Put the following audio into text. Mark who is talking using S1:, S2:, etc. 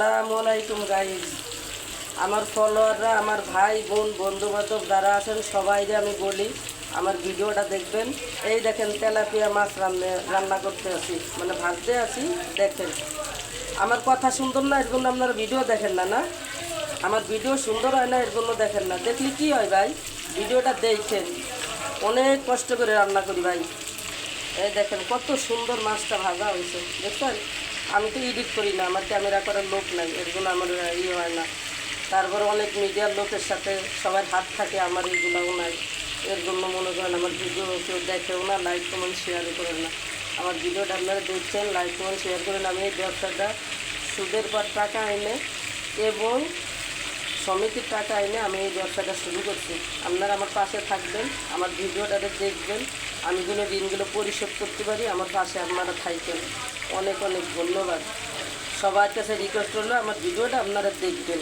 S1: আসসালামু আলাইকুম গাইজ। আমার ফলোয়াররা, আমার ভাই বোন বন্ধু বান্ধব যারা আছেন সবাইকে আমি বলি আমার ভিডিওটা দেখবেন। এই দেখেন তেলাপিয়া মাছ রান্না করতে আছি, মানে ভাজতে আছি। দেখেন আমার কথা সুন্দর না, এর জন্য আপনারা ভিডিও দেখেন না। আমার ভিডিও সুন্দর হয় না, এর জন্য দেখেন না। দেখলে কি হয় ভাই, ভিডিওটা দেখেন। অনেক কষ্ট করে রান্না করি ভাই। এই দেখেন কত সুন্দর মাছটা ভাজা হয়েছে, দেখছেন। আমি তো এডিট করি না, আমার ক্যামেরা করার লোক নাই, এর জন্য আমার হয় না। তারপরে অনেক মিডিয়ার লোকের সাথে সবার হাত থাকে, আমার এইগুলোও নাই। এর জন্য মনে করেন আমার ভিডিও কেউ দেখেও না, লাইক কমেন্ট শেয়ারও করেন না। আমার ভিডিওটা আপনারা দেখছেন, লাইক কমেন্ট শেয়ার করেন। আমি এই ব্যবসাটা সুদের পর টাকা এনে এবং সমিতির টাকা এনে আমি এই ব্যবসাটা শুরু করছি। আপনারা আমার পাশে থাকবেন, আমার ভিডিওটাতে দেখবেন, আমি যেন ঋণগুলো পরিশোধ করতে পারি। আমার পাশে আপনারা থাকবেন। অনেক অনেক ধন্যবাদ। সবার কাছে রিকোয়েস্ট হলো আমার ভিডিওটা আপনারা দেখবেন।